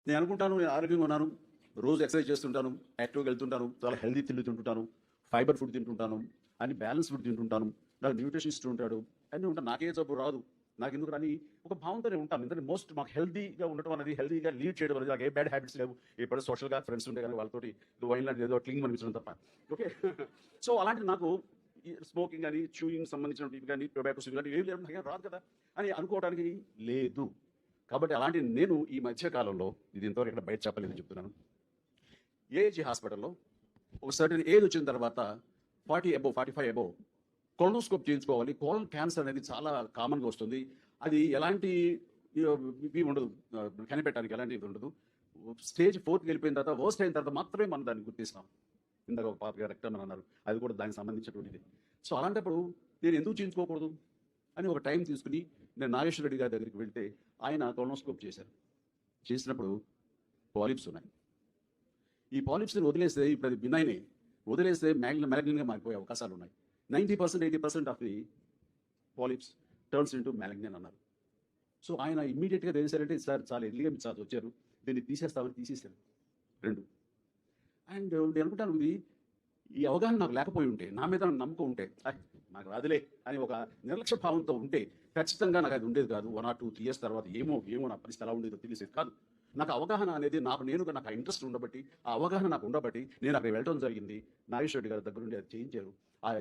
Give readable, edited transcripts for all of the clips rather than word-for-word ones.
నేను అనుకుంటాను నేను ఆరోగ్యంగా ఉన్నాను, రోజు ఎక్సర్సైజ్ చేస్తుంటాను, యాక్టివ్గా వెళ్తుంటాను, చాలా హెల్తీ తిండి తింటుంటాను, ఫైబర్ ఫుడ్ తింటుంటాను, అన్ని బ్యాలెన్స్ ఫుడ్ తింటుంటాను, నాకు న్యూట్రిషనిస్ట్ ఉంటాడు, అన్నీ ఉంటాను, నాకే జబ్బు రాదు, నాకు ఎందుకు రాని ఒక భావంతోనే ఉంటాను. ఎందుకంటే మోస్ట్ మాకు హెల్తీగా ఉండటం అనేది, హెల్తీగా లీడ్ చేయడం అనేది, నాకు ఏ బ్యాడ్ హ్యాబిట్స్ లేవు. ఇప్పుడు సోషల్గా ఫ్రెండ్స్ ఉంటే కానీ వాళ్ళతోటి వైన్ లాంటి ఏదో క్లీన్ అనిపించడం తప్ప. ఓకే. సో అలాంటి నాకు ఈ స్మోకింగ్ కానీ చూయింగ్ సంబంధించినవి కానీ టొబాకోస్ కానీ ఏం లేదు, నాకేం రాదు కదా అని అనుకోవడానికి లేదు. కాబట్టి అలాంటి నేను ఈ మధ్య కాలంలో, ఇది ఇంతవరకు ఇక్కడ బయట చెప్పలేదని చెప్తున్నాను, ఏజీ హాస్పిటల్లో ఒక సర్టన్ ఏజ్ వచ్చిన తర్వాత 45 అబోవ్ కొలనోస్కోప్ చేయించుకోవాలి. కోలన్ క్యాన్సర్ అనేది చాలా కామన్గా వస్తుంది. అది ఎలాంటి ఇవి ఉండదు, కనిపెట్టడానికి ఎలాంటి ఇది ఉండదు. స్టేజ్ 4కి వెళ్ళిపోయిన తర్వాత, వర్స్ట్ అయిన తర్వాత మాత్రమే మనం దాన్ని గుర్తిస్తాం. ఇందాక ఒక పాప రక్తం అని అన్నారు, అది కూడా దానికి సంబంధించినటువంటిది. సో అలాంటప్పుడు నేను ఎందుకు చేయించుకోకూడదు అని ఒక టైం తీసుకుని నేను నాగేశ్వర రెడ్డి గారి దగ్గరికి వెళ్తే ఆయన కొలనోస్కోప్ చేశారు. చేసినప్పుడు పాలిప్స్ ఉన్నాయి. ఈ పాలిప్స్ని వదిలేస్తే, ఇప్పుడు అది బినైనే, వదిలేస్తే మ్యాలిగ్నెంట్గా మారిపోయే అవకాశాలు ఉన్నాయి. 90% 80% of the polyps turns into malignant అన్నారు. సో ఆయన ఇమ్మీడియట్గా ఏం చేశారంటే, సార్ చాలా ఎర్లీగా మీరు సార్ వచ్చారు, దీన్ని తీసేస్తామని తీసేశారు 2. అండ్ నేను అనుకుంటాను, ఇది ఈ అవగాహన నాకు లేకపోయి ఉంటే, నా మీద నమ్మకం ఉంటే, నాకు రాదులే అని ఒక నిర్లక్ష్య భావంతో ఉంటే ఖచ్చితంగా నాకు అది ఉండేది కాదు. 1 or 2 years తర్వాత ఏమో నా పరిస్థితి ఎలా ఉండేదో తెలిసేది కాదు. నాకు అవగాహన అనేది నాకు ఆ ఇంట్రెస్ట్ ఉండబట్టి, ఆ అవగాహన నాకు ఉండబట్టి నేను అక్కడ వెళ్ళడం జరిగింది. నాగేశ్వర రెడ్డి గారి దగ్గర ఉండి అది చేయించారు.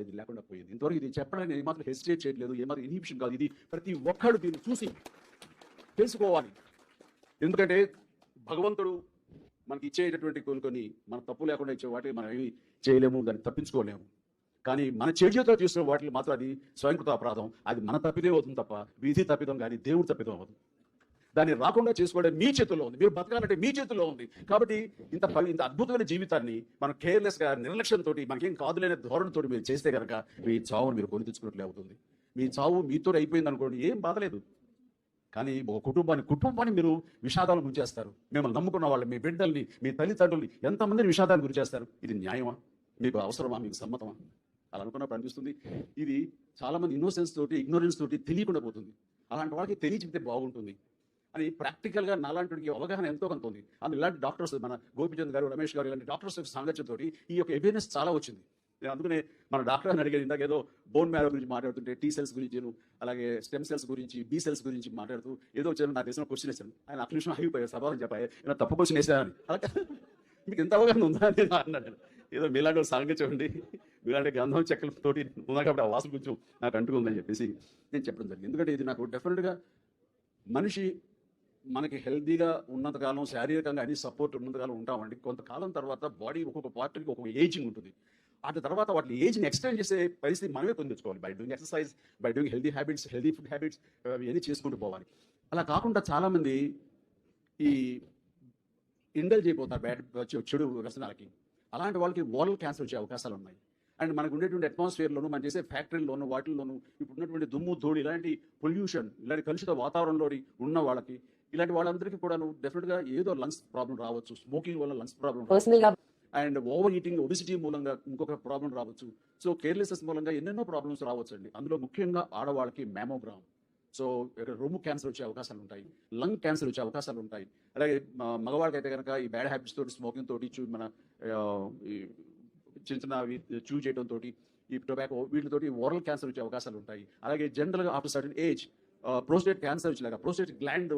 ఇది లేకుండా పోయింది. ఇంతవరకు ఇది చెప్పడానికి ఏమాత్రం హెసిటేట్ చేయట్లేదు, ఏమాత్రం ఇన్హిబిషన్ కాదు. ఇది ప్రతి ఒక్కడు దీన్ని చూసి తెలుసుకోవాలి. ఎందుకంటే భగవంతుడు మనకి ఇచ్చేటటువంటి కొన్ని మన తప్పు లేకుండా ఇచ్చే వాటిని మనం ఏమి చేయలేము, దాన్ని తప్పించుకోలేము. కానీ మన చేతితో చూసిన వాటిని మాత్రం అది స్వయంకృత అపరాధం. అది మన తప్పిదే అవుతుంది తప్ప విధి తప్పిదం కానీ దేవుడు తప్పిదం అవుతుంది. దాన్ని రాకుండా చేసుకోవడం మీ చేతుల్లో ఉంది. మీరు బతకాలంటే మీ చేతుల్లో ఉంది. కాబట్టి ఇంత అద్భుతమైన జీవితాన్ని మనం కేర్లెస్గా, నిర్లక్ష్యంతో, మనకేం కాదులేని ధోరణితో మీరు చేస్తే కనుక మీ చావును మీరు కొని తెచ్చుకున్నట్లే అవుతుంది. మీ చావు మీతో అయిపోయింది అనుకోండి, ఏం బాధలేదు. కానీ ఒక కుటుంబాన్ని మీరు విషాదాలు గురి చేస్తారు. మిమ్మల్ని నమ్ముకున్న వాళ్ళు, మీ బిడ్డల్ని, మీ తల్లిదండ్రుల్ని ఎంతమందిని విషాదాలు గురి చేస్తారు. ఇది న్యాయమా? మీకు అవసరమా? మీకు సమ్మతమా? అలా అనుకున్నప్పుడు అనిపిస్తుంది, ఇది చాలామంది ఇగ్నోరెన్స్ తోటి తెలియకుండా పోతుంది. అలాంటి వాళ్ళకి తెలియచెప్తే బాగుంటుంది అని ప్రాక్టికల్గా నాలాంటి అవగాహన ఎంతో కొంత ఉంది. అందులో ఇలాంటి డాక్టర్స్, మన గోపిచంద్ గారు, రమేష్ గారు, ఇలాంటి డాక్టర్స్ సాంగత్యంతో ఈ యొక్క అవేర్నెస్ చాలా వచ్చింది. అందుకనే మన డాక్టర్ అని అడిగేది, ఇందాక ఏదో బోన్ మ్యారో గురించి మాట్లాడుతుంటే, T cells గురించి, అలాగే స్టెమ్ సెల్స్ గురించి, B cells గురించి మాట్లాడుతూ ఏదో వచ్చారు, నాకు తెలిసిన క్వశ్చన్ వేశాను. ఆయన 1 నిమిషం ఆగిపోయారు, సభావం చెప్పాయి, ఇలా తప్పు క్వశ్చన్ వేసారని. అలా మీకు ఎంత అవగాహన ఉందా అని అన్నాడు. ఏదో మీలాంటి సాంగత్యం ఉండి, మీలాంటి గంధం చెక్కలతోటి ఉన్నా కాబట్టి ఆ వాసన కొంచెం నాకు అంటుకుందని చెప్పేసి నేను చెప్పడం జరిగింది. ఎందుకంటే ఇది నాకు డెఫినెట్గా మనిషి మనకి హెల్తీగా ఉన్నంతకాలం, శారీరకంగా అన్ని సపోర్ట్ ఉన్నంతకాలం ఉంటామండి. కొంతకాలం తర్వాత బాడీ ఒక్కొక్క పార్ట్కి ఒక్కొక్క ఏజింగ్ ఉంటుంది. వాటి తర్వాత వాటి ఏజ్ని ఎక్స్టెండ్ చేసే పరిస్థితి మనమే పొందించుకోవాలి. By doing exercise, by doing healthy habits, healthy food habits, ఇవన్నీ చేసుకుంటూ పోవాలి. అలా కాకుండా చాలామంది ఈ ఇండల్జ్ అయిపోతారు చెడు వ్యసనాలకి. అలాంటి వాళ్ళకి ఓరల్ క్యాన్సర్ వచ్చే అవకాశాలు ఉన్నాయి. అండ్ మనకు ఉండేటువంటి అట్మాస్ఫియర్లోను, మనం చేసే ఫ్యాక్టరీలోను, వాటిల్లోనూ ఇప్పుడు ఉన్నటువంటి దుమ్ము, ధూళి, ఇలాంటి పొల్యూషన్, ఇలాంటి కలుషిత వాతావరణంలో ఉన్న వాళ్ళకి, ఇలాంటి వాళ్ళందరికీ కూడాను డెఫినెట్గా ఏదో లంగ్స్ ప్రాబ్లం రావచ్చు. స్మోకింగ్ వల్ల lungs problem, and over eating, obesity మూలంగా ఇంకొక ప్రాబ్లం రావచ్చు. సో కేర్లెస్నెస్ మూలంగా ఎన్నెన్నో ప్రాబ్లమ్స్ రావచ్చు అండి. అందులో ముఖ్యంగా ఆడవాళ్ళకి మ్యామోగ్రామ్, సో రొమ్ము క్యాన్సర్ వచ్చే అవకాశాలు ఉంటాయి, లంగ్ క్యాన్సర్ వచ్చే అవకాశాలు ఉంటాయి. అలాగే మగవాళ్ళకి అయితే కనుక ఈ బ్యాడ్ హ్యాబిట్స్ తోటి, స్మోకింగ్ తోటి, మన చిన్న చూ చేయడంతో, ఈ టొబాకో, వీటితోటి ఓరల్ క్యాన్సర్ వచ్చే అవకాశాలు ఉంటాయి. అలాగే జనరల్గా after certain age prostate cancer వచ్చేలాగా, ప్రోస్టేట్ గ్లాండ్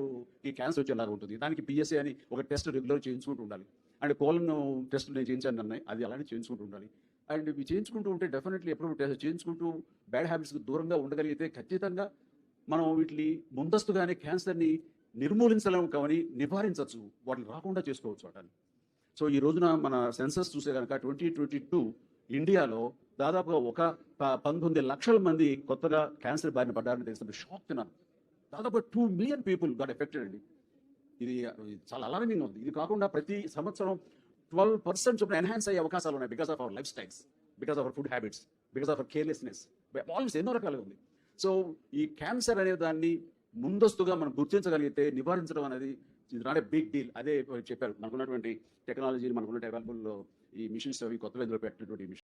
ఈ క్యాన్సర్ వచ్చేలాగా ఉంటుంది. దానికి PSA అని ఒక టెస్ట్ రెగ్యులర్ చేయించుకుంటూ ఉండాలి. అండ్ కోలన్ టెస్ట్ నేను చేయించాను అన్నాయి, అది అలానే చేయించుకుంటూ ఉండాలి. అండ్ ఇవి చేయించుకుంటూ ఉంటే డెఫినెట్లీ ఎప్పుడు చేయించుకుంటూ బ్యాడ్ హ్యాబిట్స్కి దూరంగా ఉండగలిగితే ఖచ్చితంగా మనం వీటిని ముందస్తుగానే క్యాన్సర్ని నిర్మూలించలేము కానీ నివారించవచ్చు, వాటిని రాకుండా చేసుకోవచ్చు వాటిని. సో ఈ రోజున మన సెన్సస్ చూసే కనుక 2022 ఇండియాలో దాదాపుగా 19 లక్షల మంది కొత్తగా క్యాన్సర్ బారిన పడ్డారని తెలిసినప్పుడు షాక్ తిన్నాను. దాదాపు 2 million పీపుల్ గాట్ ఎఫెక్టెడ్ అండి. ఇది చాలా అలారమింగ్ ఉంది. ఇది కాకుండా ప్రతి సంవత్సరం 12% చొప్పున ఎన్హాన్స్ అయ్యే అవకాశాలు ఉన్నాయి, because of our life styles, because of our food habits, because of our carelessness, almost ఎన్నో రకాలుగా ఉంది. సో ఈ క్యాన్సర్ అనే దాన్ని ముందస్తుగా మనం గుర్తించగలిగితే నివారించడం అనేది ఇది నాట్ ఏ బిగ్ డీల్. అదే చెప్పారు, మనకున్నటువంటి టెక్నాలజీని, మనకున్న అవైలబుల్ ఈ మిషన్స్, అవి కొత్తగా ఇందులో పెట్టినటువంటి మిషన్